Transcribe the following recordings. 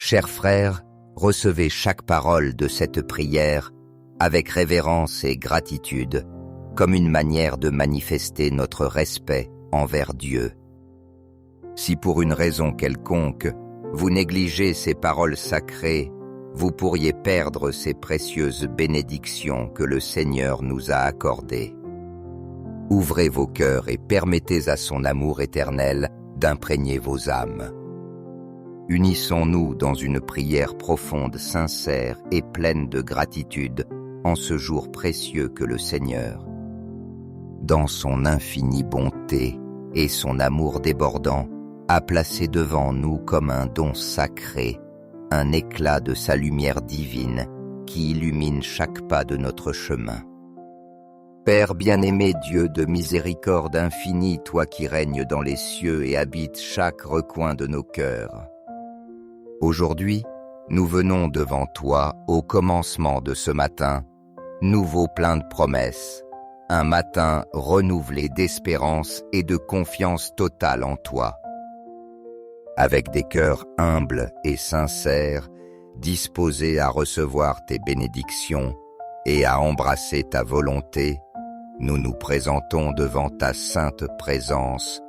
Chers frères, recevez chaque parole de cette prière avec révérence et gratitude, comme une manière de manifester notre respect envers Dieu. Si pour une raison quelconque, vous négligez ces paroles sacrées, vous pourriez perdre ces précieuses bénédictions que le Seigneur nous a accordées. Ouvrez vos cœurs et permettez à son amour éternel d'imprégner vos âmes. Unissons-nous dans une prière profonde, sincère et pleine de gratitude en ce jour précieux que le Seigneur, dans son infinie bonté et son amour débordant, a placé devant nous comme un don sacré, un éclat de sa lumière divine qui illumine chaque pas de notre chemin. Père bien-aimé, Dieu de miséricorde infinie, toi qui règnes dans les cieux et habites chaque recoin de nos cœurs. Aujourd'hui, nous venons devant toi au commencement de ce matin, nouveau plein de promesses, un matin renouvelé d'espérance et de confiance totale en toi. Avec des cœurs humbles et sincères, disposés à recevoir tes bénédictions et à embrasser ta volonté, nous nous présentons devant ta sainte présence,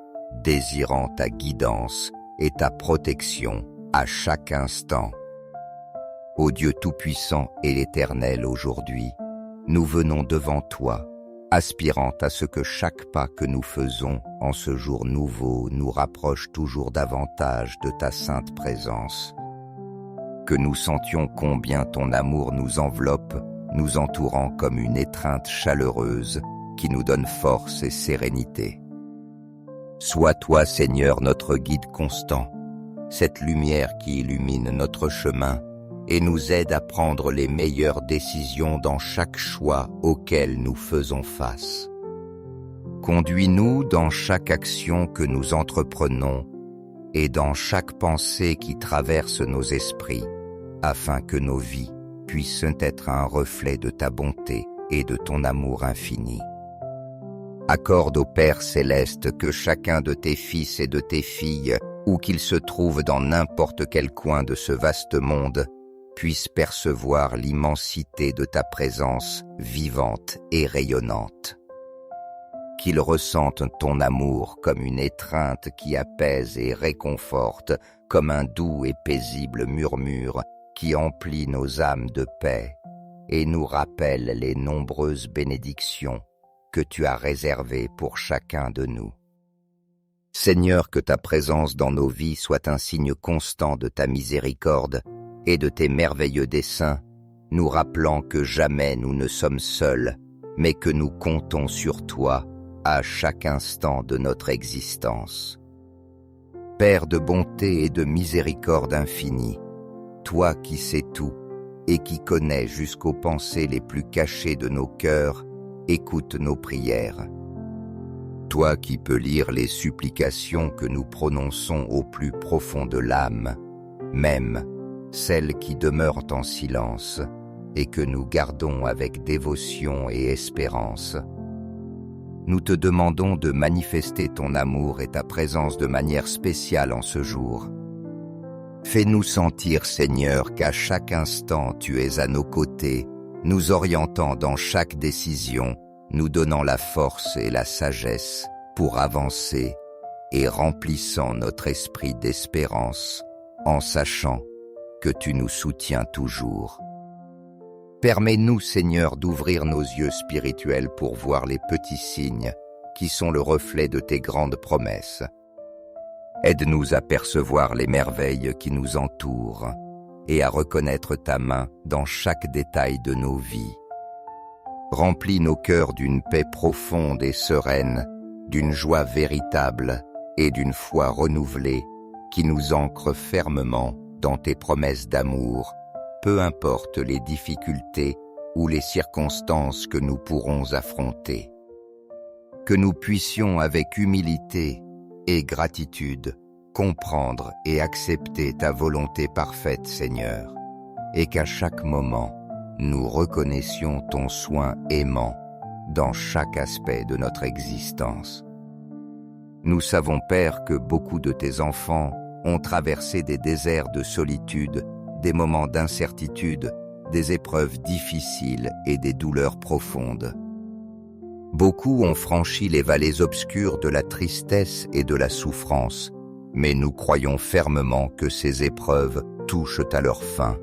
désirant ta guidance et ta protection à chaque instant. Ô Dieu tout-puissant et l'Éternel, aujourd'hui, nous venons devant toi, aspirant à ce que chaque pas que nous faisons en ce jour nouveau nous rapproche toujours davantage de ta sainte présence. Que nous sentions combien ton amour nous enveloppe, nous entourant comme une étreinte chaleureuse qui nous donne force et sérénité. Sois toi, Seigneur, notre guide constant, cette lumière qui illumine notre chemin et nous aide à prendre les meilleures décisions dans chaque choix auquel nous faisons face. Conduis-nous dans chaque action que nous entreprenons et dans chaque pensée qui traverse nos esprits, afin que nos vies puissent être un reflet de ta bonté et de ton amour infini. Accorde au Père céleste que chacun de tes fils et de tes filles, où qu'ils se trouvent dans n'importe quel coin de ce vaste monde, puisse percevoir l'immensité de ta présence vivante et rayonnante. Qu'ils ressentent ton amour comme une étreinte qui apaise et réconforte, comme un doux et paisible murmure qui emplit nos âmes de paix et nous rappelle les nombreuses bénédictions que tu as réservées pour chacun de nous. Seigneur, que ta présence dans nos vies soit un signe constant de ta miséricorde et de tes merveilleux desseins, nous rappelant que jamais nous ne sommes seuls, mais que nous comptons sur toi à chaque instant de notre existence. Père de bonté et de miséricorde infinie, toi qui sais tout et qui connais jusqu'aux pensées les plus cachées de nos cœurs, écoute nos prières. Toi qui peux lire les supplications que nous prononçons au plus profond de l'âme, même celles qui demeurent en silence et que nous gardons avec dévotion et espérance. Nous te demandons de manifester ton amour et ta présence de manière spéciale en ce jour. Fais-nous sentir, Seigneur, qu'à chaque instant tu es à nos côtés, nous orientant dans chaque décision, nous donnant la force et la sagesse pour avancer et remplissant notre esprit d'espérance en sachant que tu nous soutiens toujours. Permets-nous, Seigneur, d'ouvrir nos yeux spirituels pour voir les petits signes qui sont le reflet de tes grandes promesses. Aide-nous à percevoir les merveilles qui nous entourent et à reconnaître ta main dans chaque détail de nos vies. Remplis nos cœurs d'une paix profonde et sereine, d'une joie véritable et d'une foi renouvelée qui nous ancre fermement dans tes promesses d'amour, peu importe les difficultés ou les circonstances que nous pourrons affronter. Que nous puissions avec humilité et gratitude comprendre et accepter ta volonté parfaite, Seigneur, et qu'à chaque moment, nous reconnaissions ton soin aimant dans chaque aspect de notre existence. Nous savons, Père, que beaucoup de tes enfants ont traversé des déserts de solitude, des moments d'incertitude, des épreuves difficiles et des douleurs profondes. Beaucoup ont franchi les vallées obscures de la tristesse et de la souffrance, mais nous croyons fermement que ces épreuves touchent à leur fin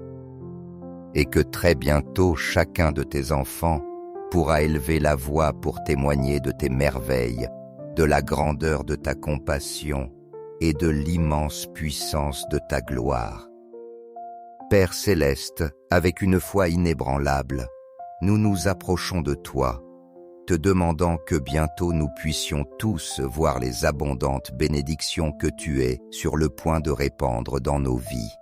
et que très bientôt chacun de tes enfants pourra élever la voix pour témoigner de tes merveilles, de la grandeur de ta compassion et de l'immense puissance de ta gloire. Père céleste, avec une foi inébranlable, nous nous approchons de toi, te demandant que bientôt nous puissions tous voir les abondantes bénédictions que tu es sur le point de répandre dans nos vies.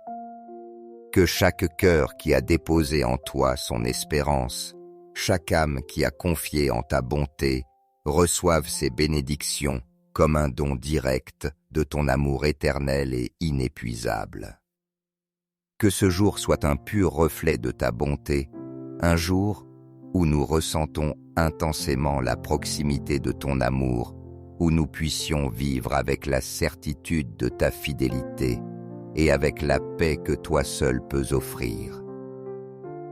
Que chaque cœur qui a déposé en toi son espérance, chaque âme qui a confié en ta bonté, reçoive ces bénédictions comme un don direct de ton amour éternel et inépuisable. Que ce jour soit un pur reflet de ta bonté, un jour où nous ressentons intensément la proximité de ton amour, où nous puissions vivre avec la certitude de ta fidélité et avec la paix que toi seul peux offrir.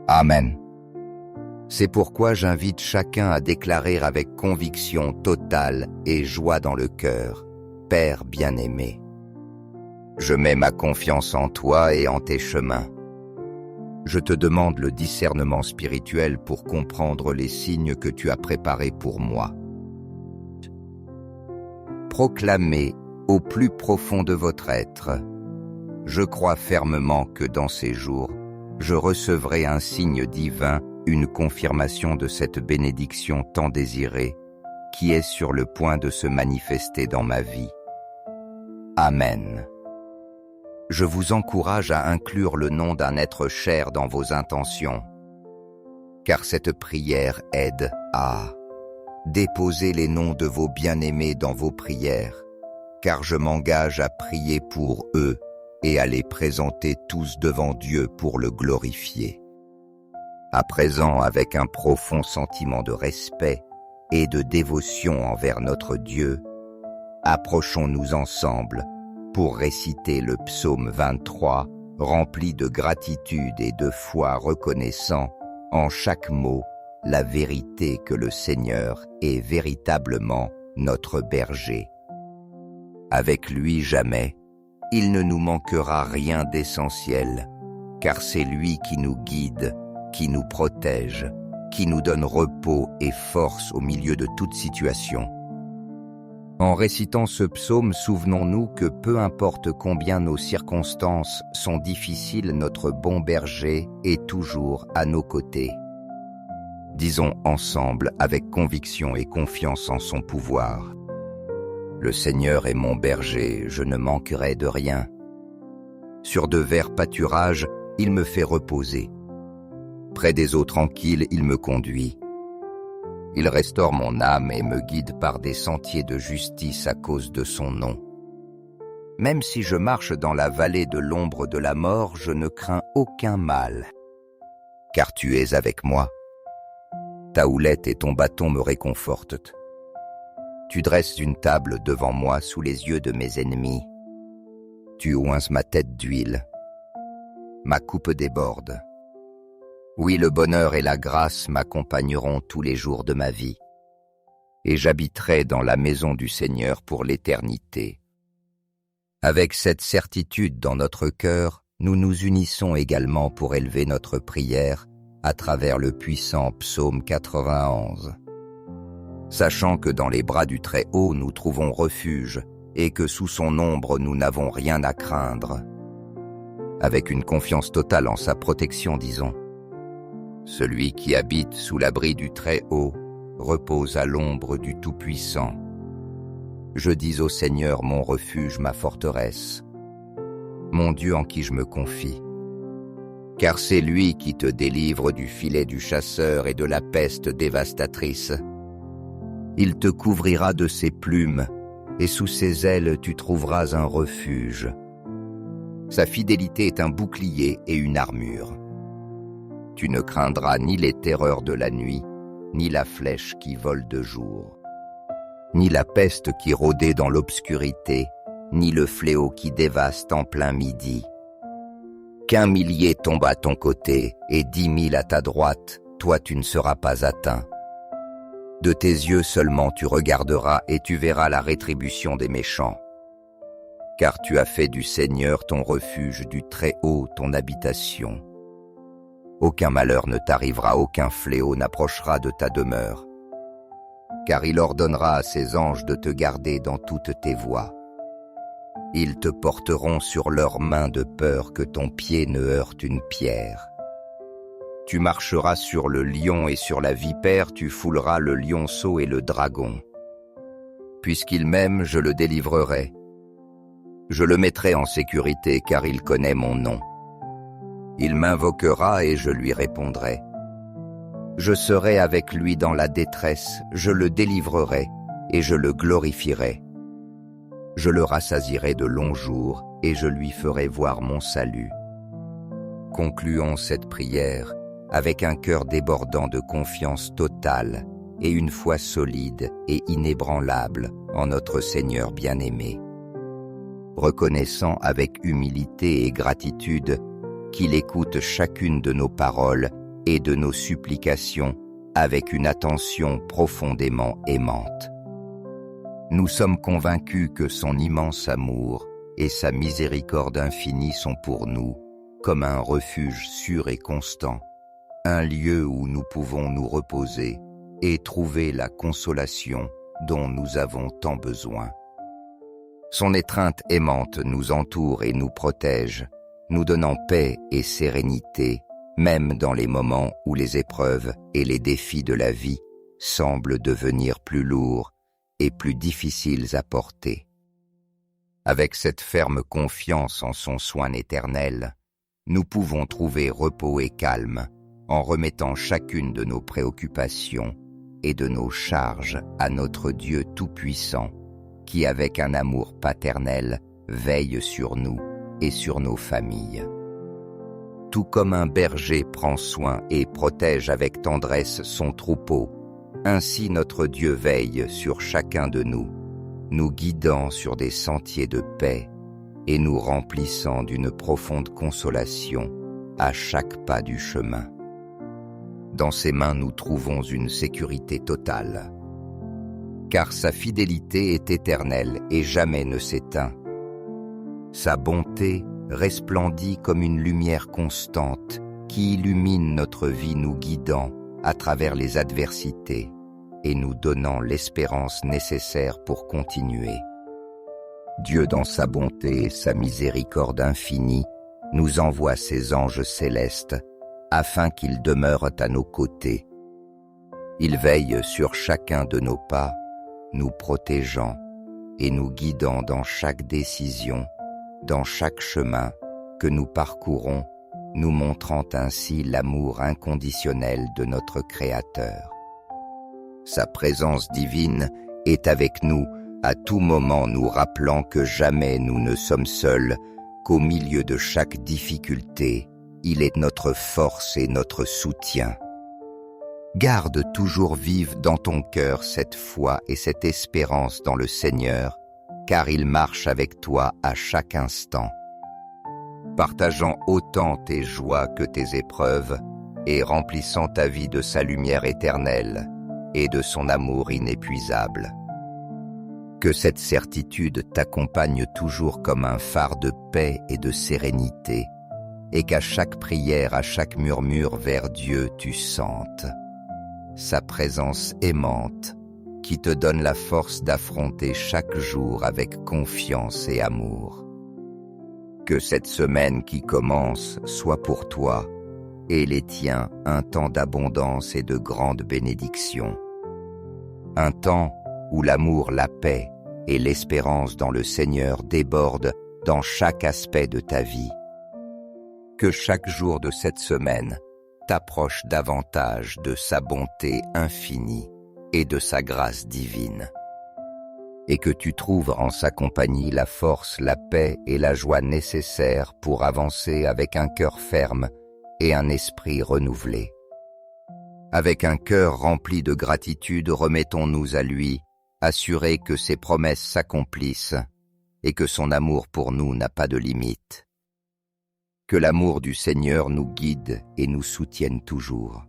Amen. C'est pourquoi j'invite chacun à déclarer avec conviction totale et joie dans le cœur, Père bien-aimé, je mets ma confiance en toi et en tes chemins. Je te demande le discernement spirituel pour comprendre les signes que tu as préparés pour moi. Proclamez au plus profond de votre être, je crois fermement que dans ces jours, je recevrai un signe divin, une confirmation de cette bénédiction tant désirée, qui est sur le point de se manifester dans ma vie. Amen. Je vous encourage à inclure le nom d'un être cher dans vos intentions, car cette prière aide à déposer les noms de vos bien-aimés dans vos prières, car je m'engage à prier pour eux et à les présenter tous devant Dieu pour le glorifier. À présent, avec un profond sentiment de respect et de dévotion envers notre Dieu, approchons-nous ensemble pour réciter le psaume 23, rempli de gratitude et de foi, reconnaissant en chaque mot la vérité que le Seigneur est véritablement notre berger. Avec lui jamais, il ne nous manquera rien d'essentiel, car c'est lui qui nous guide, qui nous protège, qui nous donne repos et force au milieu de toute situation. En récitant ce psaume, souvenons-nous que peu importe combien nos circonstances sont difficiles, notre bon berger est toujours à nos côtés. Disons ensemble avec conviction et confiance en son pouvoir. Le Seigneur est mon berger, je ne manquerai de rien. Sur de verts pâturages, il me fait reposer. Près des eaux tranquilles, il me conduit. Il restaure mon âme et me guide par des sentiers de justice à cause de son nom. Même si je marche dans la vallée de l'ombre de la mort, je ne crains aucun mal, car tu es avec moi. Ta houlette et ton bâton me réconfortent. Tu dresses une table devant moi sous les yeux de mes ennemis. Tu oinces ma tête d'huile. Ma coupe déborde. Oui, le bonheur et la grâce m'accompagneront tous les jours de ma vie, et j'habiterai dans la maison du Seigneur pour l'éternité. Avec cette certitude dans notre cœur, nous nous unissons également pour élever notre prière à travers le puissant psaume 91. Sachant que dans les bras du Très-Haut nous trouvons refuge et que sous son ombre nous n'avons rien à craindre. Avec une confiance totale en sa protection, disons, celui qui habite sous l'abri du Très-Haut repose à l'ombre du Tout-Puissant. Je dis au Seigneur mon refuge, ma forteresse, mon Dieu en qui je me confie. Car c'est lui qui te délivre du filet du chasseur et de la peste dévastatrice. Il te couvrira de ses plumes, et sous ses ailes tu trouveras un refuge. Sa fidélité est un bouclier et une armure. Tu ne craindras ni les terreurs de la nuit, ni la flèche qui vole de jour, ni la peste qui rôdait dans l'obscurité, ni le fléau qui dévaste en plein midi. Qu'1 millier tombe à ton côté et 10 000 à ta droite, toi tu ne seras pas atteint. De tes yeux seulement tu regarderas et tu verras la rétribution des méchants. Car tu as fait du Seigneur ton refuge, du Très-Haut ton habitation. Aucun malheur ne t'arrivera, aucun fléau n'approchera de ta demeure. Car il ordonnera à ses anges de te garder dans toutes tes voies. Ils te porteront sur leurs mains de peur que ton pied ne heurte une pierre. Tu marcheras sur le lion et sur la vipère, tu fouleras le lionceau et le dragon. Puisqu'il m'aime, je le délivrerai. Je le mettrai en sécurité, car il connaît mon nom. Il m'invoquera et je lui répondrai. Je serai avec lui dans la détresse, je le délivrerai et je le glorifierai. Je le rassasierai de longs jours et je lui ferai voir mon salut. Concluons cette prière avec un cœur débordant de confiance totale et une foi solide et inébranlable en notre Seigneur bien-aimé. Reconnaissant avec humilité et gratitude qu'il écoute chacune de nos paroles et de nos supplications avec une attention profondément aimante. Nous sommes convaincus que son immense amour et sa miséricorde infinie sont pour nous comme un refuge sûr et constant, un lieu où nous pouvons nous reposer et trouver la consolation dont nous avons tant besoin. Son étreinte aimante nous entoure et nous protège, nous donnant paix et sérénité, même dans les moments où les épreuves et les défis de la vie semblent devenir plus lourds et plus difficiles à porter. Avec cette ferme confiance en son soin éternel, nous pouvons trouver repos et calme en remettant chacune de nos préoccupations et de nos charges à notre Dieu Tout-Puissant, qui avec un amour paternel veille sur nous et sur nos familles. Tout comme un berger prend soin et protège avec tendresse son troupeau, ainsi notre Dieu veille sur chacun de nous, nous guidant sur des sentiers de paix et nous remplissant d'une profonde consolation à chaque pas du chemin. Dans ses mains nous trouvons une sécurité totale, car sa fidélité est éternelle et jamais ne s'éteint. Sa bonté resplendit comme une lumière constante qui illumine notre vie, nous guidant à travers les adversités et nous donnant l'espérance nécessaire pour continuer. Dieu, dans sa bonté et sa miséricorde infinie, nous envoie ses anges célestes afin qu'ils demeurent à nos côtés. Ils veillent sur chacun de nos pas, nous protégeant et nous guidant dans chaque décision, dans chaque chemin que nous parcourons, nous montrant ainsi l'amour inconditionnel de notre Créateur. Sa présence divine est avec nous à tout moment, nous rappelant que jamais nous ne sommes seuls, qu'au milieu de chaque difficulté, il est notre force et notre soutien. Garde toujours vive dans ton cœur cette foi et cette espérance dans le Seigneur, car il marche avec toi à chaque instant. Partageant autant tes joies que tes épreuves et remplissant ta vie de sa lumière éternelle et de son amour inépuisable. Que cette certitude t'accompagne toujours comme un phare de paix et de sérénité, et qu'à chaque prière, à chaque murmure vers Dieu, tu sentes sa présence aimante qui te donne la force d'affronter chaque jour avec confiance et amour. Que cette semaine qui commence soit pour toi et les tiens un temps d'abondance et de grande bénédiction. Un temps où l'amour, la paix et l'espérance dans le Seigneur débordent dans chaque aspect de ta vie. Que chaque jour de cette semaine t'approche davantage de sa bonté infinie et de sa grâce divine, et que tu trouves en sa compagnie la force, la paix et la joie nécessaires pour avancer avec un cœur ferme et un esprit renouvelé. Avec un cœur rempli de gratitude, remettons-nous à lui, assurés que ses promesses s'accomplissent et que son amour pour nous n'a pas de limite. Que l'amour du Seigneur nous guide et nous soutienne toujours.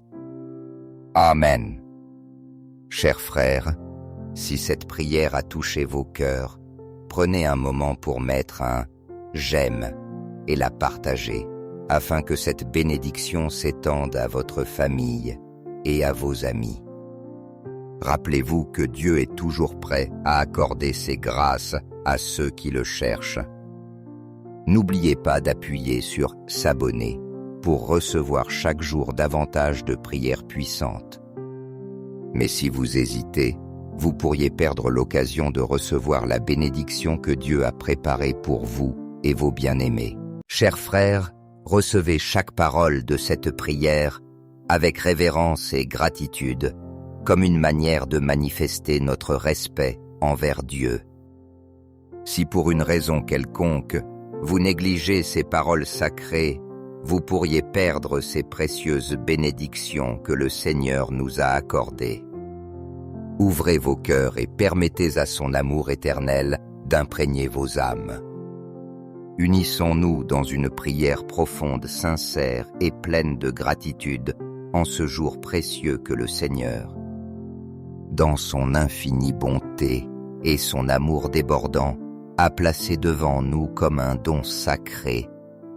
Amen. Chers frères, si cette prière a touché vos cœurs, prenez un moment pour mettre un « j'aime » et la partager, afin que cette bénédiction s'étende à votre famille et à vos amis. Rappelez-vous que Dieu est toujours prêt à accorder ses grâces à ceux qui le cherchent. N'oubliez pas d'appuyer sur « s'abonner » pour recevoir chaque jour davantage de prières puissantes. Mais si vous hésitez, vous pourriez perdre l'occasion de recevoir la bénédiction que Dieu a préparée pour vous et vos bien-aimés. Chers frères, recevez chaque parole de cette prière avec révérence et gratitude, comme une manière de manifester notre respect envers Dieu. Si pour une raison quelconque, vous négligez ces paroles sacrées, vous pourriez perdre ces précieuses bénédictions que le Seigneur nous a accordées. Ouvrez vos cœurs et permettez à son amour éternel d'imprégner vos âmes. Unissons-nous dans une prière profonde, sincère et pleine de gratitude en ce jour précieux que le Seigneur, dans son infinie bonté et son amour débordant, a placé devant nous comme un don sacré,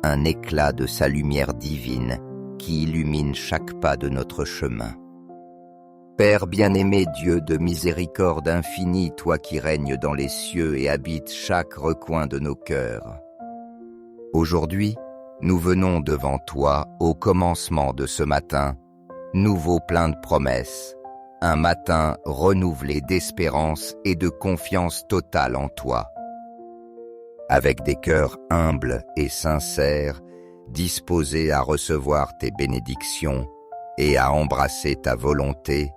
un éclat de sa lumière divine qui illumine chaque pas de notre chemin. Père bien-aimé, Dieu de miséricorde infinie, toi qui règnes dans les cieux et habites chaque recoin de nos cœurs. Aujourd'hui, nous venons devant toi au commencement de ce matin, nouveau plein de promesses, un matin renouvelé d'espérance et de confiance totale en toi. Avec des cœurs humbles et sincères, disposés à recevoir tes bénédictions et à embrasser ta volonté,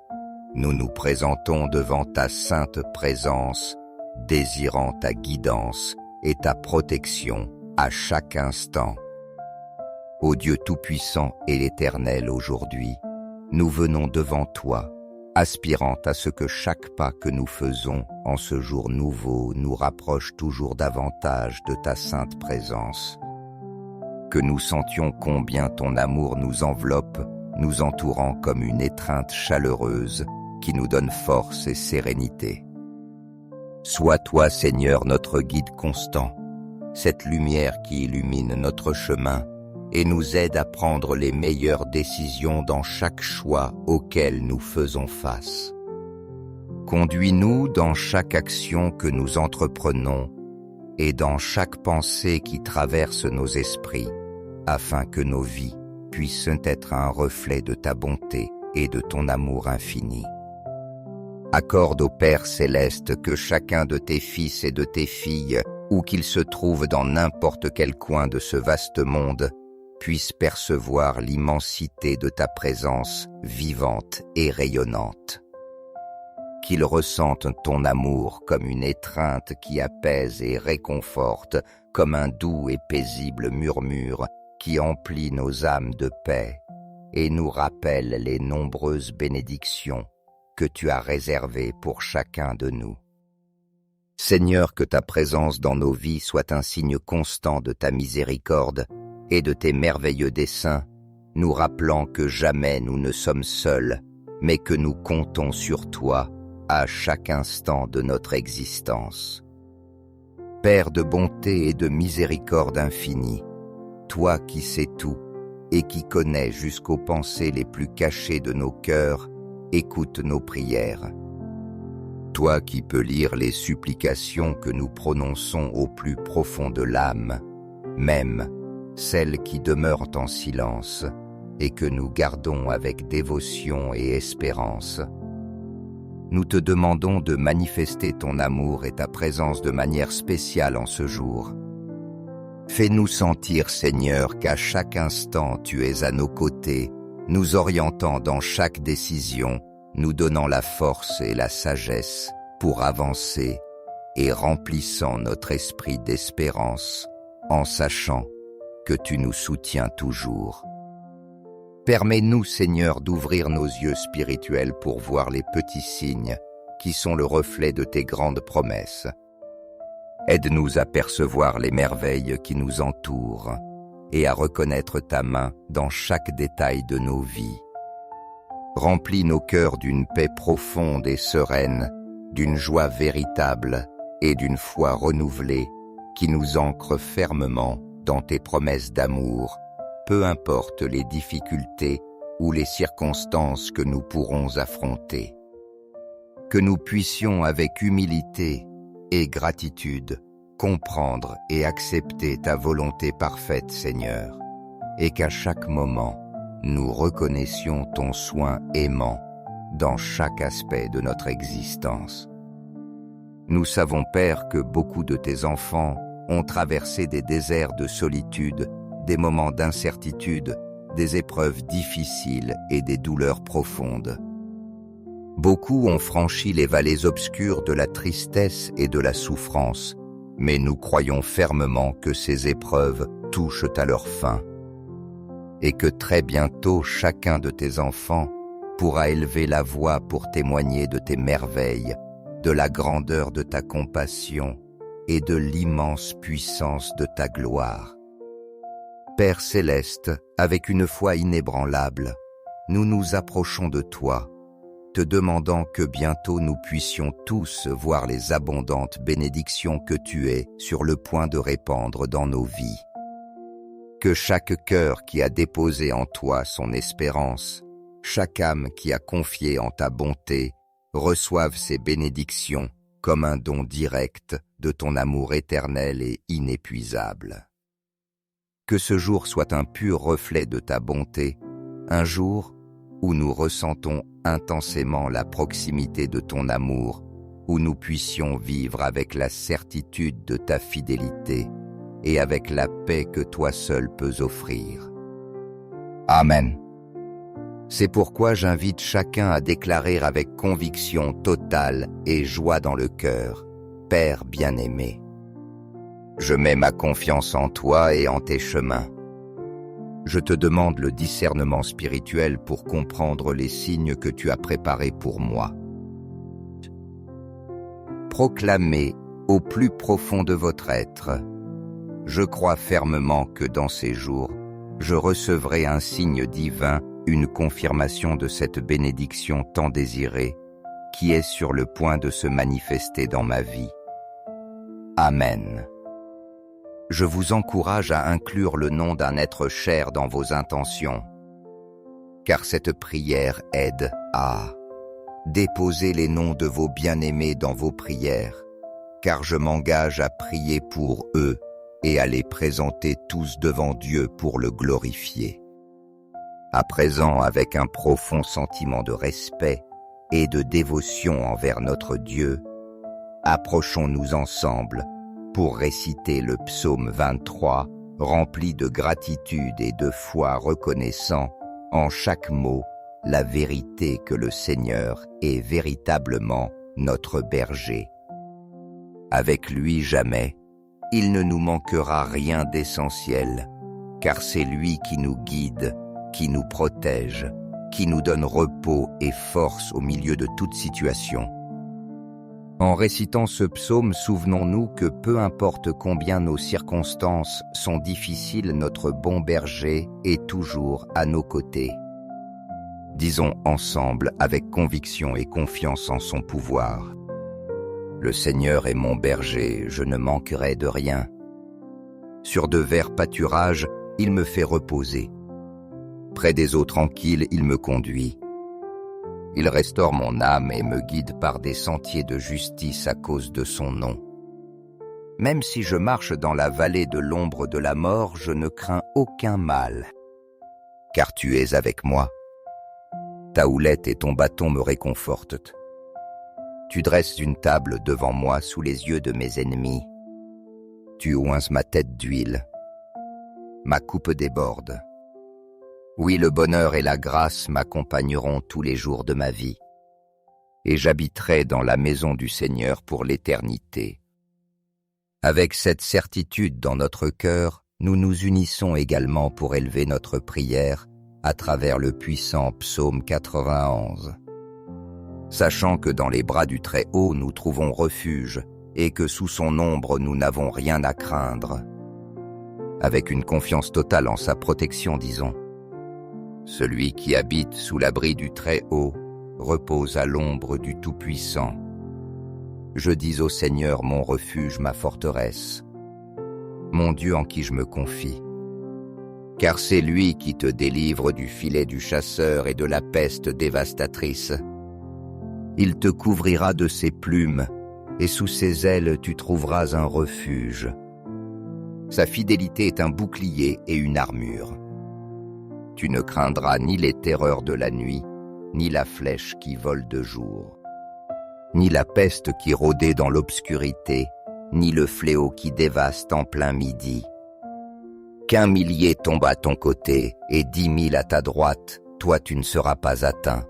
nous nous présentons devant ta sainte présence, désirant ta guidance et ta protection à chaque instant. Ô Dieu tout-puissant et éternel, aujourd'hui, nous venons devant toi, aspirant à ce que chaque pas que nous faisons en ce jour nouveau nous rapproche toujours davantage de ta sainte présence. Que nous sentions combien ton amour nous enveloppe, nous entourant comme une étreinte chaleureuse qui nous donne force et sérénité. Sois toi, Seigneur, notre guide constant, cette lumière qui illumine notre chemin et nous aide à prendre les meilleures décisions dans chaque choix auquel nous faisons face. Conduis-nous dans chaque action que nous entreprenons et dans chaque pensée qui traverse nos esprits, afin que nos vies puissent être un reflet de ta bonté et de ton amour infini. Accorde au Père céleste que chacun de tes fils et de tes filles, où qu'ils se trouvent dans n'importe quel coin de ce vaste monde, puisse percevoir l'immensité de ta présence vivante et rayonnante. Qu'ils ressentent ton amour comme une étreinte qui apaise et réconforte, comme un doux et paisible murmure qui emplit nos âmes de paix et nous rappelle les nombreuses bénédictions que tu as réservées pour chacun de nous. Seigneur, que ta présence dans nos vies soit un signe constant de ta miséricorde et de tes merveilleux desseins, nous rappelant que jamais nous ne sommes seuls, mais que nous comptons sur toi à chaque instant de notre existence. Père de bonté et de miséricorde infinie, toi qui sais tout et qui connais jusqu'aux pensées les plus cachées de nos cœurs, écoute nos prières. Toi qui peux lire les supplications que nous prononçons au plus profond de l'âme, même celles qui demeurent en silence et que nous gardons avec dévotion et espérance. Nous te demandons de manifester ton amour et ta présence de manière spéciale en ce jour. Fais-nous sentir, Seigneur, qu'à chaque instant tu es à nos côtés, nous orientant dans chaque décision, nous donnant la force et la sagesse pour avancer et remplissant notre esprit d'espérance en sachant que tu nous soutiens toujours. Permets-nous, Seigneur, d'ouvrir nos yeux spirituels pour voir les petits signes qui sont le reflet de tes grandes promesses. Aide-nous à percevoir les merveilles qui nous entourent et à reconnaître ta main dans chaque détail de nos vies. Remplis nos cœurs d'une paix profonde et sereine, d'une joie véritable et d'une foi renouvelée qui nous ancre fermement dans tes promesses d'amour, peu importe les difficultés ou les circonstances que nous pourrons affronter. Que nous puissions avec humilité et gratitude comprendre et accepter ta volonté parfaite, Seigneur, et qu'à chaque moment, nous reconnaissions ton soin aimant dans chaque aspect de notre existence. Nous savons, Père, que beaucoup de tes enfants ont traversé des déserts de solitude, des moments d'incertitude, des épreuves difficiles et des douleurs profondes. Beaucoup ont franchi les vallées obscures de la tristesse et de la souffrance, mais nous croyons fermement que ces épreuves touchent à leur fin et que très bientôt chacun de tes enfants pourra élever la voix pour témoigner de tes merveilles, de la grandeur de ta compassion et de l'immense puissance de ta gloire. Père céleste, avec une foi inébranlable, nous nous approchons de toi, te demandant que bientôt nous puissions tous voir les abondantes bénédictions que tu es sur le point de répandre dans nos vies. Que chaque cœur qui a déposé en toi son espérance, chaque âme qui a confié en ta bonté, reçoive ces bénédictions comme un don direct de ton amour éternel et inépuisable. Que ce jour soit un pur reflet de ta bonté, un jour où nous ressentons intensément la proximité de ton amour, où nous puissions vivre avec la certitude de ta fidélité et avec la paix que toi seul peux offrir. Amen. C'est pourquoi j'invite chacun à déclarer avec conviction totale et joie dans le cœur, « Père bien-aimé, je mets ma confiance en toi et en tes chemins. Je te demande le discernement spirituel pour comprendre les signes que tu as préparés pour moi. Proclamez au plus profond de votre être. Je crois fermement que dans ces jours, je recevrai un signe divin, une confirmation de cette bénédiction tant désirée, qui est sur le point de se manifester dans ma vie. Amen. Je vous encourage à inclure le nom d'un être cher dans vos intentions, car cette prière aide à déposer les noms de vos bien-aimés dans vos prières, car je m'engage à prier pour eux et à les présenter tous devant Dieu pour le glorifier. À présent, avec un profond sentiment de respect et de dévotion envers notre Dieu, approchons-nous ensemble pour réciter le psaume 23, rempli de gratitude et de foi, reconnaissant en chaque mot la vérité que le Seigneur est véritablement notre berger. Avec lui jamais, il ne nous manquera rien d'essentiel, car c'est lui qui nous guide, qui nous protège, qui nous donne repos et force au milieu de toute situation. En récitant ce psaume, souvenons-nous que peu importe combien nos circonstances sont difficiles, notre bon berger est toujours à nos côtés. Disons ensemble avec conviction et confiance en son pouvoir. Le Seigneur est mon berger, je ne manquerai de rien. Sur de verts pâturages, il me fait reposer. Près des eaux tranquilles, il me conduit. Il restaure mon âme et me guide par des sentiers de justice à cause de son nom. Même si je marche dans la vallée de l'ombre de la mort, je ne crains aucun mal, car tu es avec moi. Ta houlette et ton bâton me réconfortent. Tu dresses une table devant moi sous les yeux de mes ennemis. Tu oinces ma tête d'huile. Ma coupe déborde. Oui, le bonheur et la grâce m'accompagneront tous les jours de ma vie, et j'habiterai dans la maison du Seigneur pour l'éternité. Avec cette certitude dans notre cœur, nous nous unissons également pour élever notre prière à travers le puissant psaume 91. Sachant que dans les bras du Très-Haut nous trouvons refuge et que sous son ombre nous n'avons rien à craindre. Avec une confiance totale en sa protection, disons. Celui qui habite sous l'abri du Très-Haut repose à l'ombre du Tout-Puissant. Je dis au Seigneur mon refuge, ma forteresse, mon Dieu en qui je me confie. Car c'est lui qui te délivre du filet du chasseur et de la peste dévastatrice. Il te couvrira de ses plumes, et sous ses ailes tu trouveras un refuge. Sa fidélité est un bouclier et une armure. Tu ne craindras ni les terreurs de la nuit, ni la flèche qui vole de jour, ni la peste qui rôdait dans l'obscurité, ni le fléau qui dévaste en plein midi. Qu'1 millier tombe à ton côté et 10 000 à ta droite, toi tu ne seras pas atteint.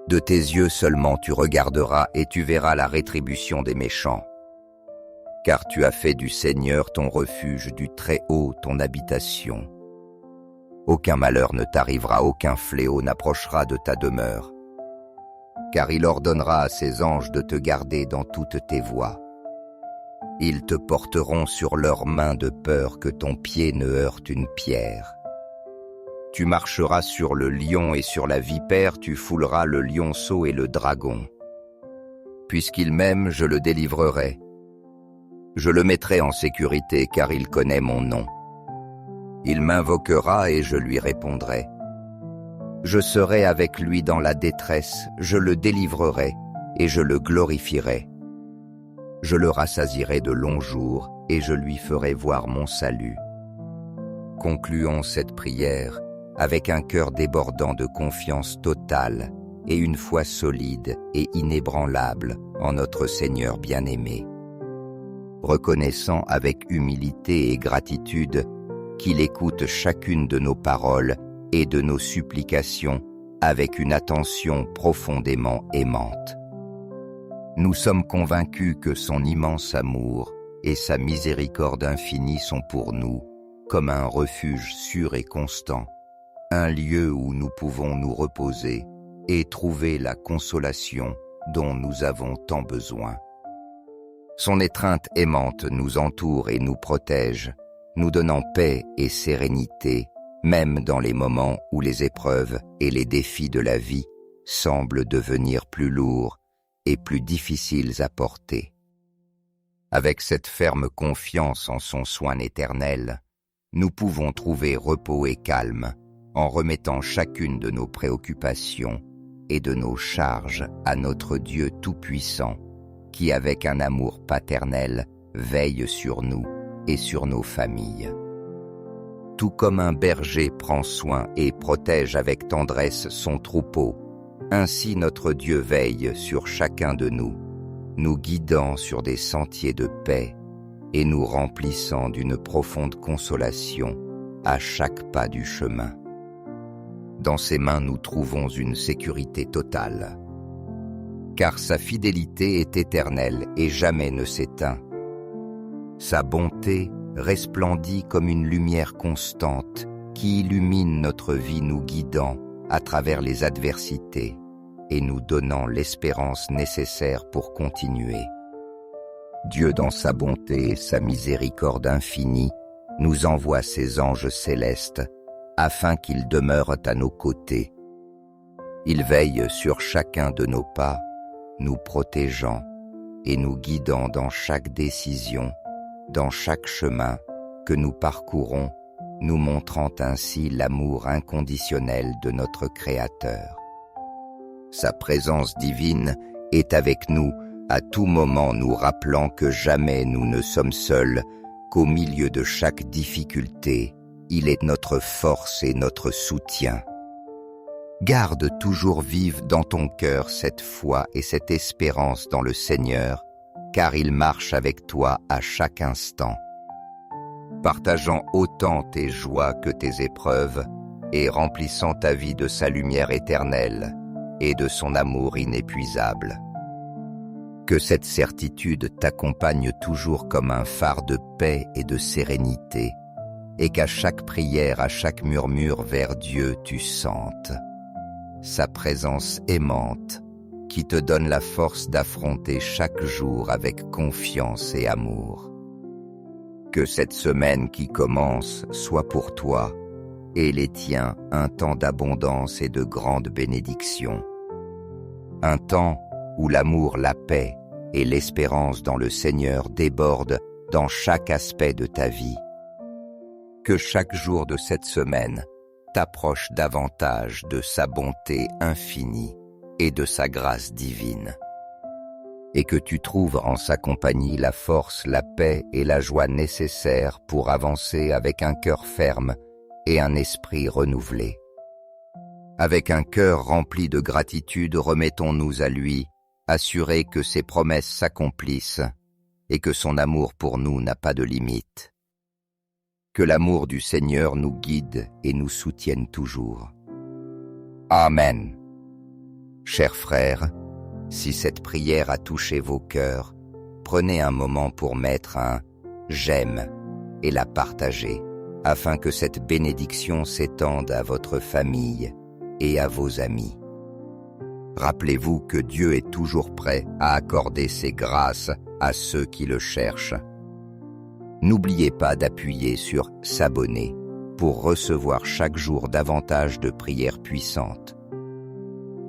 De tes yeux seulement tu regarderas et tu verras la rétribution des méchants. Car tu as fait du Seigneur ton refuge, du Très-Haut ton habitation. Aucun malheur ne t'arrivera, aucun fléau n'approchera de ta demeure. Car il ordonnera à ses anges de te garder dans toutes tes voies. Ils te porteront sur leurs mains de peur que ton pied ne heurte une pierre. Tu marcheras sur le lion et sur la vipère, tu fouleras le lionceau et le dragon. Puisqu'il m'aime, je le délivrerai. Je le mettrai en sécurité, car il connaît mon nom. Il m'invoquera et je lui répondrai. Je serai avec lui dans la détresse, je le délivrerai et je le glorifierai. Je le rassasierai de longs jours et je lui ferai voir mon salut. Concluons cette prière avec un cœur débordant de confiance totale et une foi solide et inébranlable en notre Seigneur bien-aimé. Reconnaissant avec humilité et gratitude qu'il écoute chacune de nos paroles et de nos supplications avec une attention profondément aimante. Nous sommes convaincus que son immense amour et sa miséricorde infinie sont pour nous comme un refuge sûr et constant, un lieu où nous pouvons nous reposer et trouver la consolation dont nous avons tant besoin. Son étreinte aimante nous entoure et nous protège, nous donnant paix et sérénité, même dans les moments où les épreuves et les défis de la vie semblent devenir plus lourds et plus difficiles à porter. Avec cette ferme confiance en son soin éternel, nous pouvons trouver repos et calme en remettant chacune de nos préoccupations et de nos charges à notre Dieu Tout-Puissant, qui avec un amour paternel veille sur nous et sur nos familles. Tout comme un berger prend soin et protège avec tendresse son troupeau, ainsi notre Dieu veille sur chacun de nous, nous guidant sur des sentiers de paix et nous remplissant d'une profonde consolation à chaque pas du chemin. Dans ses mains nous trouvons une sécurité totale, car sa fidélité est éternelle et jamais ne s'éteint. Sa bonté resplendit comme une lumière constante qui illumine notre vie, nous guidant à travers les adversités et nous donnant l'espérance nécessaire pour continuer. Dieu, dans sa bonté et sa miséricorde infinie, nous envoie ses anges célestes afin qu'ils demeurent à nos côtés. Ils veillent sur chacun de nos pas, nous protégeant et nous guidant dans chaque décision, dans chaque chemin que nous parcourons, nous montrant ainsi l'amour inconditionnel de notre Créateur. Sa présence divine est avec nous à tout moment, nous rappelant que jamais nous ne sommes seuls, qu'au milieu de chaque difficulté, il est notre force et notre soutien. Garde toujours vive dans ton cœur cette foi et cette espérance dans le Seigneur, car il marche avec toi à chaque instant. Partageant autant tes joies que tes épreuves, et remplissant ta vie de sa lumière éternelle et de son amour inépuisable. Que cette certitude t'accompagne toujours comme un phare de paix et de sérénité, et qu'à chaque prière, à chaque murmure vers Dieu, tu sentes sa présence aimante qui te donne la force d'affronter chaque jour avec confiance et amour. Que cette semaine qui commence soit pour toi et les tiens un temps d'abondance et de grande bénédiction. Un temps où l'amour, la paix et l'espérance dans le Seigneur débordent dans chaque aspect de ta vie. Que chaque jour de cette semaine t'approche davantage de sa bonté infinie et de sa grâce divine, et que tu trouves en sa compagnie la force, la paix et la joie nécessaires pour avancer avec un cœur ferme et un esprit renouvelé. Avec un cœur rempli de gratitude, remettons-nous à lui, assurés que ses promesses s'accomplissent et que son amour pour nous n'a pas de limite. Que l'amour du Seigneur nous guide et nous soutienne toujours. Amen. Chers frères, si cette prière a touché vos cœurs, prenez un moment pour mettre un « j'aime » et la partager, afin que cette bénédiction s'étende à votre famille et à vos amis. Rappelez-vous que Dieu est toujours prêt à accorder ses grâces à ceux qui le cherchent. N'oubliez pas d'appuyer sur « s'abonner » pour recevoir chaque jour davantage de prières puissantes.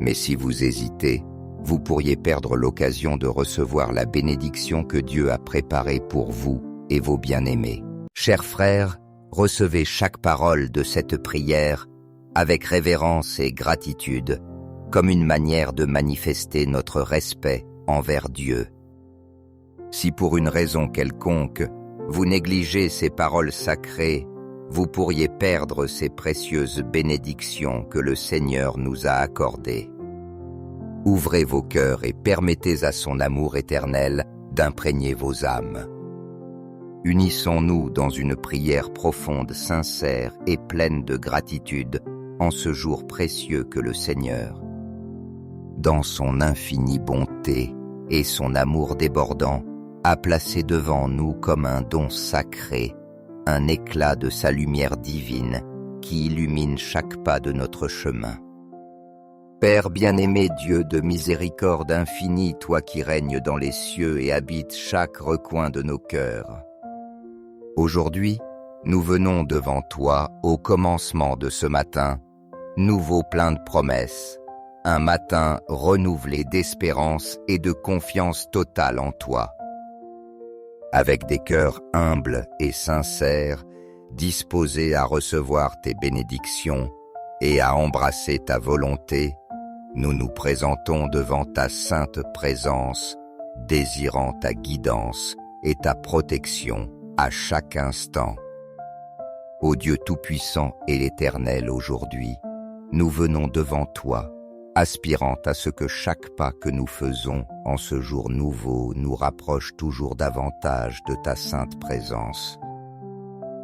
Mais si vous hésitez, vous pourriez perdre l'occasion de recevoir la bénédiction que Dieu a préparée pour vous et vos bien-aimés. Chers frères, recevez chaque parole de cette prière avec révérence et gratitude, comme une manière de manifester notre respect envers Dieu. Si pour une raison quelconque, vous négligez ces paroles sacrées, vous pourriez perdre ces précieuses bénédictions que le Seigneur nous a accordées. Ouvrez vos cœurs et permettez à son amour éternel d'imprégner vos âmes. Unissons-nous dans une prière profonde, sincère et pleine de gratitude en ce jour précieux que le Seigneur, dans son infinie bonté et son amour débordant, a placé devant nous comme un don sacré, un éclat de sa lumière divine qui illumine chaque pas de notre chemin. Père bien-aimé, Dieu de miséricorde infinie, toi qui règnes dans les cieux et habites chaque recoin de nos cœurs. Aujourd'hui, nous venons devant toi au commencement de ce matin, nouveau plein de promesses, un matin renouvelé d'espérance et de confiance totale en toi. Avec des cœurs humbles et sincères, disposés à recevoir tes bénédictions et à embrasser ta volonté, nous nous présentons devant ta sainte présence, désirant ta guidance et ta protection à chaque instant. Ô Dieu Tout-Puissant et l'Éternel, aujourd'hui, nous venons devant toi, aspirant à ce que chaque pas que nous faisons en ce jour nouveau nous rapproche toujours davantage de ta sainte présence.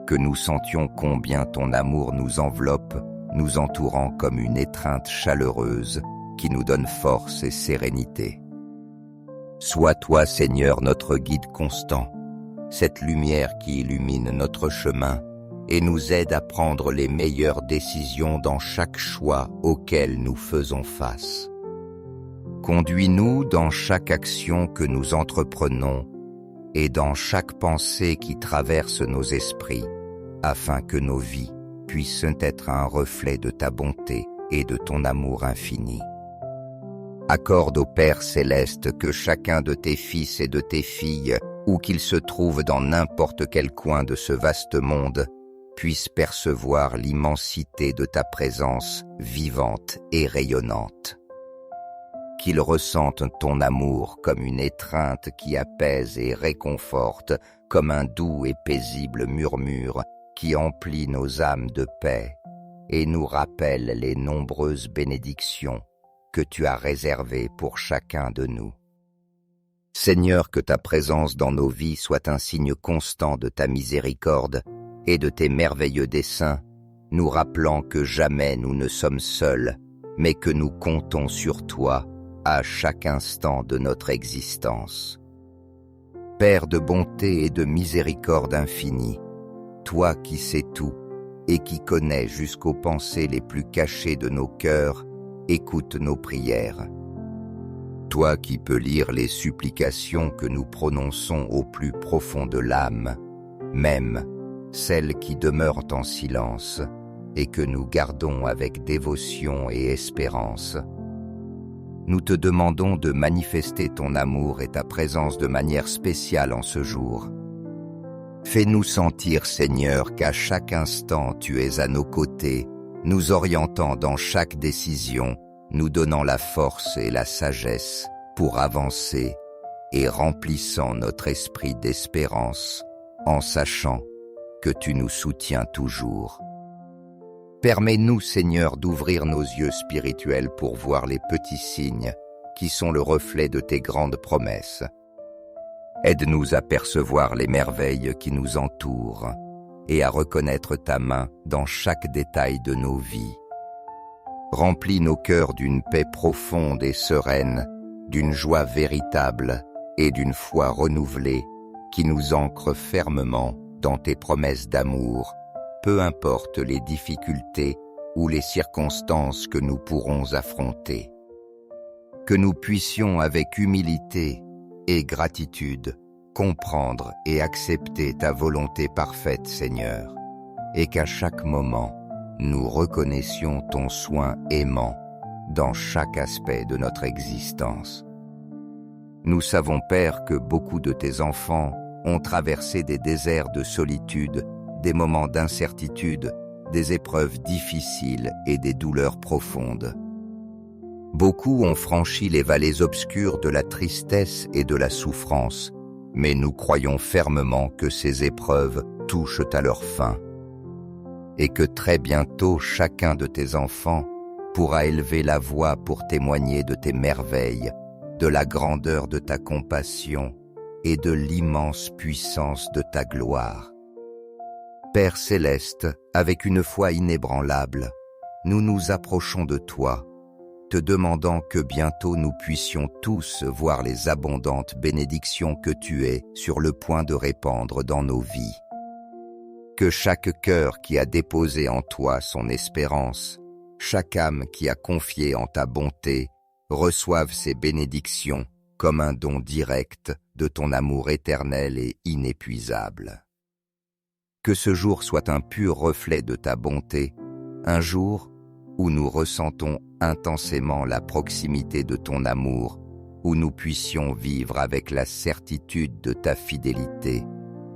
Que nous sentions combien ton amour nous enveloppe, nous entourant comme une étreinte chaleureuse qui nous donne force et sérénité. Sois toi, Seigneur, notre guide constant, cette lumière qui illumine notre chemin et nous aide à prendre les meilleures décisions dans chaque choix auquel nous faisons face. Conduis-nous dans chaque action que nous entreprenons et dans chaque pensée qui traverse nos esprits, afin que nos vies puissent être un reflet de ta bonté et de ton amour infini. Accorde au Père céleste que chacun de tes fils et de tes filles, où qu'ils se trouvent dans n'importe quel coin de ce vaste monde, puisse percevoir l'immensité de ta présence vivante et rayonnante. Qu'ils ressentent ton amour comme une étreinte qui apaise et réconforte, comme un doux et paisible murmure qui emplit nos âmes de paix et nous rappelle les nombreuses bénédictions que tu as réservées pour chacun de nous. Seigneur, que ta présence dans nos vies soit un signe constant de ta miséricorde et de tes merveilleux desseins, nous rappelant que jamais nous ne sommes seuls, mais que nous comptons sur toi à chaque instant de notre existence. Père de bonté et de miséricorde infinie, toi qui sais tout et qui connais jusqu'aux pensées les plus cachées de nos cœurs, écoute nos prières. toi qui peux lire les supplications que nous prononçons au plus profond de l'âme, même celles qui demeurent en silence et que nous gardons avec dévotion et espérance. Nous te demandons de manifester ton amour et ta présence de manière spéciale en ce jour. Fais-nous sentir, Seigneur, qu'à chaque instant tu es à nos côtés, nous orientant dans chaque décision, nous donnant la force et la sagesse pour avancer et remplissant notre esprit d'espérance en sachant que tu nous soutiens toujours. Permets-nous, Seigneur, d'ouvrir nos yeux spirituels pour voir les petits signes qui sont le reflet de tes grandes promesses. Aide-nous à percevoir les merveilles qui nous entourent et à reconnaître ta main dans chaque détail de nos vies. Remplis nos cœurs d'une paix profonde et sereine, d'une joie véritable et d'une foi renouvelée qui nous ancre fermement dans tes promesses d'amour, peu importe les difficultés ou les circonstances que nous pourrons affronter. Que nous puissions avec humilité et gratitude comprendre et accepter ta volonté parfaite, Seigneur, et qu'à chaque moment, nous reconnaissions ton soin aimant dans chaque aspect de notre existence. Nous savons, Père, que beaucoup de tes enfants ont traversé des déserts de solitude, des moments d'incertitude, des épreuves difficiles et des douleurs profondes. Beaucoup ont franchi les vallées obscures de la tristesse et de la souffrance, mais nous croyons fermement que ces épreuves touchent à leur fin, et que très bientôt chacun de tes enfants pourra élever la voix pour témoigner de tes merveilles, de la grandeur de ta compassion et de l'immense puissance de ta gloire. Père céleste, avec une foi inébranlable, nous nous approchons de toi, te demandant que bientôt nous puissions tous voir les abondantes bénédictions que tu es sur le point de répandre dans nos vies. Que chaque cœur qui a déposé en toi son espérance, chaque âme qui a confié en ta bonté, reçoive ces bénédictions comme un don direct de ton amour éternel et inépuisable. Que ce jour soit un pur reflet de ta bonté, un jour où nous ressentons intensément la proximité de ton amour, où nous puissions vivre avec la certitude de ta fidélité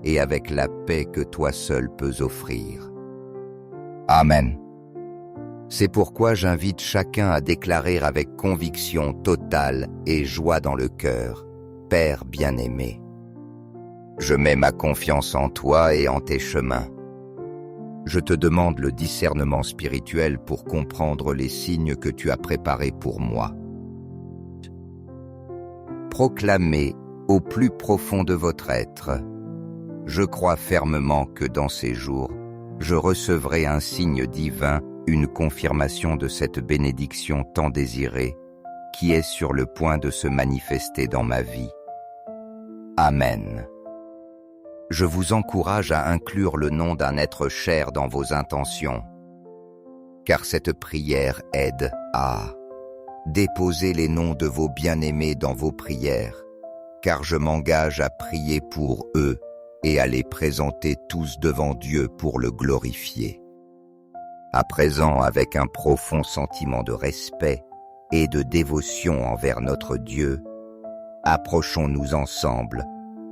et avec la paix que toi seul peux offrir. Amen. C'est pourquoi j'invite chacun à déclarer avec conviction totale et joie dans le cœur, « Père bien-aimé, je mets ma confiance en toi et en tes chemins. Je te demande le discernement spirituel pour comprendre les signes que tu as préparés pour moi. Proclamez au plus profond de votre être, je crois fermement que dans ces jours, je recevrai un signe divin, une confirmation de cette bénédiction tant désirée, qui est sur le point de se manifester dans ma vie. Amen. Je vous encourage à inclure le nom d'un être cher dans vos intentions, car cette prière aide à déposer les noms de vos bien-aimés dans vos prières, car je m'engage à prier pour eux et à les présenter tous devant Dieu pour le glorifier. À présent, avec un profond sentiment de respect et de dévotion envers notre Dieu, approchons-nous ensemble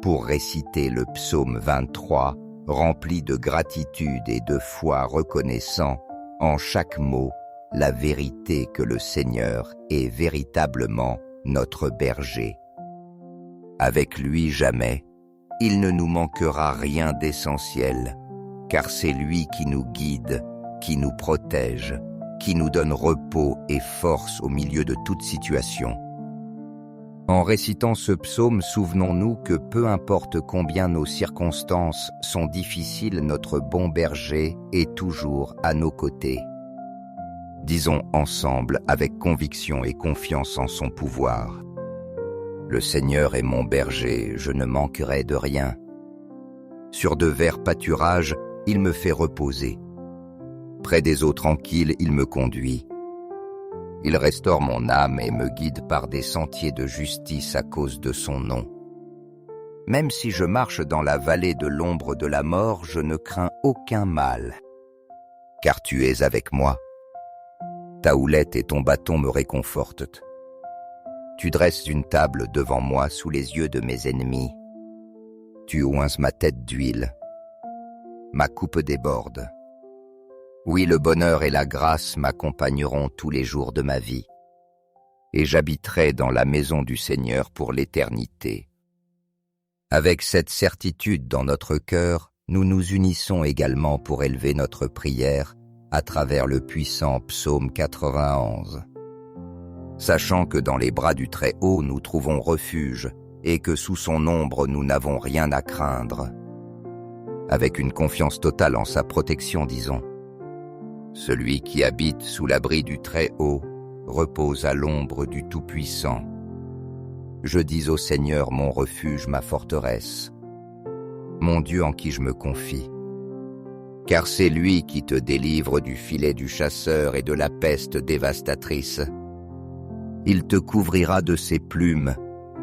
pour réciter le psaume 23, rempli de gratitude et de foi, reconnaissant en chaque mot la vérité que le Seigneur est véritablement notre berger. Avec lui jamais, il ne nous manquera rien d'essentiel, car c'est lui qui nous guide, qui nous protège, qui nous donne repos et force au milieu de toute situation. En récitant ce psaume, souvenons-nous que peu importe combien nos circonstances sont difficiles, notre bon berger est toujours à nos côtés. Disons ensemble avec conviction et confiance en son pouvoir. Le Seigneur est mon berger, je ne manquerai de rien. Sur de verts pâturages, il me fait reposer. Près des eaux tranquilles, il me conduit. Il restaure mon âme et me guide par des sentiers de justice à cause de son nom. Même si je marche dans la vallée de l'ombre de la mort, je ne crains aucun mal, car tu es avec moi. Ta houlette et ton bâton me réconfortent. Tu dresses une table devant moi sous les yeux de mes ennemis. Tu oinces ma tête d'huile. Ma coupe déborde. Oui, le bonheur et la grâce m'accompagneront tous les jours de ma vie, et j'habiterai dans la maison du Seigneur pour l'éternité. Avec cette certitude dans notre cœur, nous nous unissons également pour élever notre prière à travers le puissant psaume 91. Sachant que dans les bras du Très-Haut nous trouvons refuge et que sous son ombre nous n'avons rien à craindre. Avec une confiance totale en sa protection, disons. Celui qui habite sous l'abri du Très-Haut repose à l'ombre du Tout-Puissant. Je dis au Seigneur mon refuge, ma forteresse, mon Dieu en qui je me confie. Car c'est lui qui te délivre du filet du chasseur et de la peste dévastatrice. Il te couvrira de ses plumes,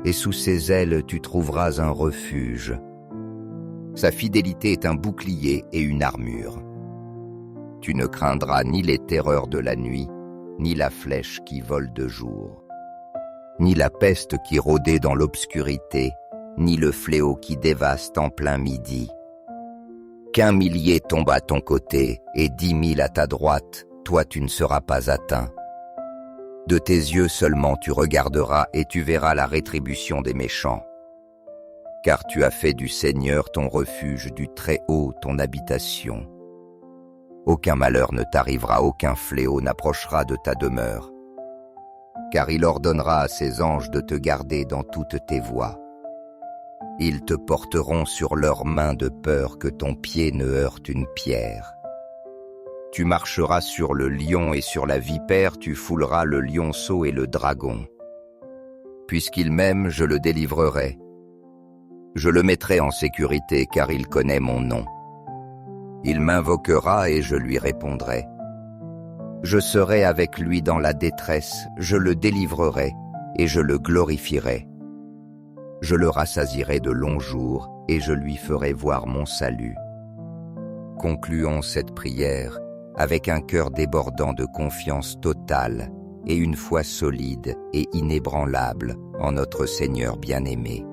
et sous ses ailes tu trouveras un refuge. Sa fidélité est un bouclier et une armure. Tu ne craindras ni les terreurs de la nuit, ni la flèche qui vole de jour, ni la peste qui rôdait dans l'obscurité, ni le fléau qui dévaste en plein midi. Qu'1 millier tombe à ton côté et 10 000 à ta droite, toi tu ne seras pas atteint. De tes yeux seulement tu regarderas et tu verras la rétribution des méchants. Car tu as fait du Seigneur ton refuge, du Très-Haut ton habitation. Aucun malheur ne t'arrivera, aucun fléau n'approchera de ta demeure. Car il ordonnera à ses anges de te garder dans toutes tes voies. Ils te porteront sur leurs mains de peur que ton pied ne heurte une pierre. Tu marcheras sur le lion et sur la vipère, tu fouleras le lionceau et le dragon. Puisqu'il m'aime, je le délivrerai. Je le mettrai en sécurité, car il connaît mon nom. Il m'invoquera et je lui répondrai. Je serai avec lui dans la détresse, je le délivrerai et je le glorifierai. Je le rassasierai de longs jours et je lui ferai voir mon salut. Concluons cette prière avec un cœur débordant de confiance totale et une foi solide et inébranlable en notre Seigneur bien-aimé.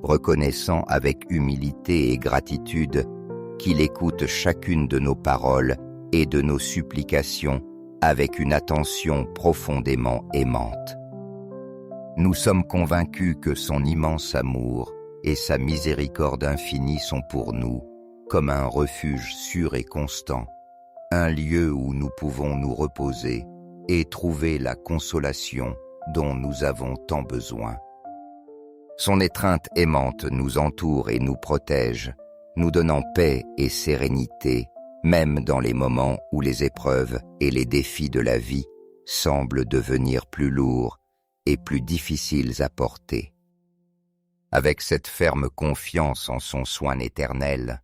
Reconnaissant avec humilité et gratitude qu'il écoute chacune de nos paroles et de nos supplications avec une attention profondément aimante. Nous sommes convaincus que son immense amour et sa miséricorde infinie sont pour nous comme un refuge sûr et constant, un lieu où nous pouvons nous reposer et trouver la consolation dont nous avons tant besoin. Son étreinte aimante nous entoure et nous protège, nous donnant paix et sérénité, même dans les moments où les épreuves et les défis de la vie semblent devenir plus lourds et plus difficiles à porter. Avec cette ferme confiance en son soin éternel,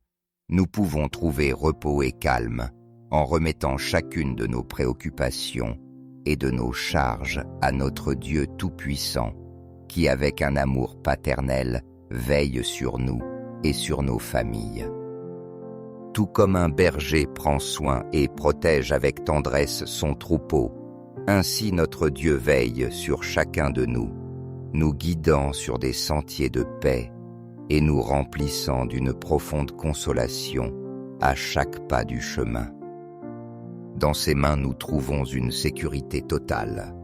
nous pouvons trouver repos et calme en remettant chacune de nos préoccupations et de nos charges à notre Dieu Tout-Puissant, qui avec un amour paternel veille sur nous et sur nos familles. Tout comme un berger prend soin et protège avec tendresse son troupeau, ainsi notre Dieu veille sur chacun de nous, nous guidant sur des sentiers de paix et nous remplissant d'une profonde consolation à chaque pas du chemin. Dans ses mains nous trouvons une sécurité totale,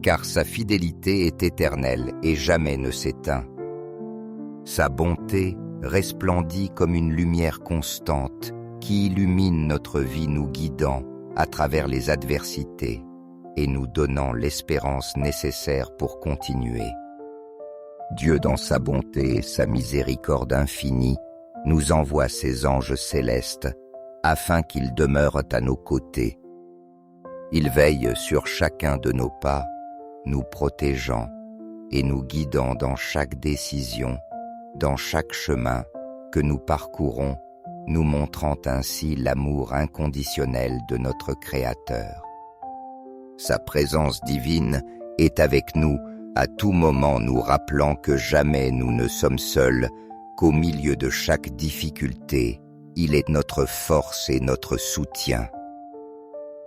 car sa fidélité est éternelle et jamais ne s'éteint. Sa bonté resplendit comme une lumière constante qui illumine notre vie, nous guidant à travers les adversités et nous donnant l'espérance nécessaire pour continuer. Dieu, dans sa bonté et sa miséricorde infinie, nous envoie ses anges célestes afin qu'ils demeurent à nos côtés. Ils veillent sur chacun de nos pas, nous protégeant et nous guidant dans chaque décision, dans chaque chemin que nous parcourons, nous montrant ainsi l'amour inconditionnel de notre Créateur. Sa présence divine est avec nous à tout moment, nous rappelant que jamais nous ne sommes seuls, qu'au milieu de chaque difficulté, il est notre force et notre soutien.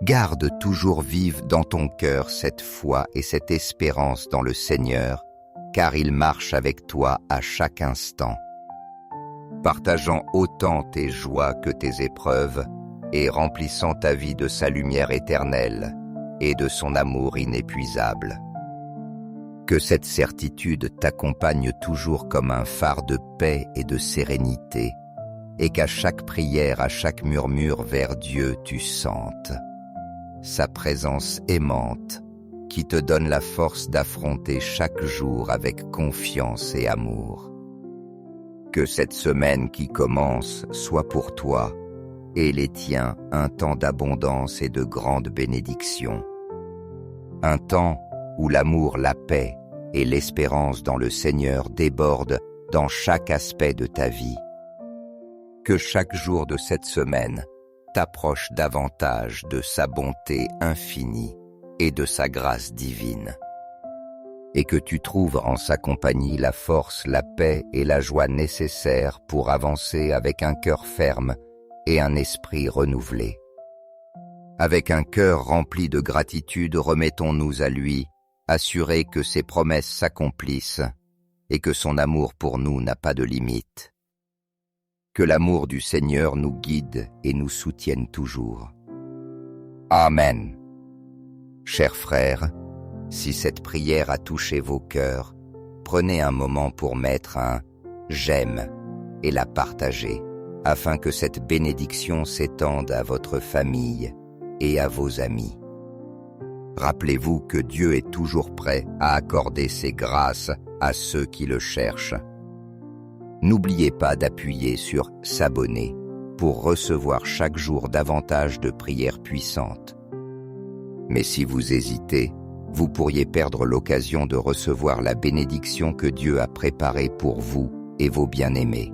Garde toujours vive dans ton cœur cette foi et cette espérance dans le Seigneur, car il marche avec toi à chaque instant. Partageant autant tes joies que tes épreuves, et remplissant ta vie de sa lumière éternelle et de son amour inépuisable. Que cette certitude t'accompagne toujours comme un phare de paix et de sérénité, et qu'à chaque prière, à chaque murmure vers Dieu, tu sentes sa présence aimante qui te donne la force d'affronter chaque jour avec confiance et amour. Que cette semaine qui commence soit pour toi et les tiens un temps d'abondance et de grande bénédiction. Un temps où l'amour, la paix et l'espérance dans le Seigneur débordent dans chaque aspect de ta vie. Que chaque jour de cette semaine t'approche davantage de sa bonté infinie et de sa grâce divine. Et que tu trouves en sa compagnie la force, la paix et la joie nécessaires pour avancer avec un cœur ferme et un esprit renouvelé. Avec un cœur rempli de gratitude, remettons-nous à lui, assurés que ses promesses s'accomplissent et que son amour pour nous n'a pas de limite. Que l'amour du Seigneur nous guide et nous soutienne toujours. Amen. Chers frères, si cette prière a touché vos cœurs, prenez un moment pour mettre un « j'aime » et la partager, afin que cette bénédiction s'étende à votre famille et à vos amis. Rappelez-vous que Dieu est toujours prêt à accorder ses grâces à ceux qui le cherchent. N'oubliez pas d'appuyer sur « s'abonner » pour recevoir chaque jour davantage de prières puissantes. Mais si vous hésitez, vous pourriez perdre l'occasion de recevoir la bénédiction que Dieu a préparée pour vous et vos bien-aimés.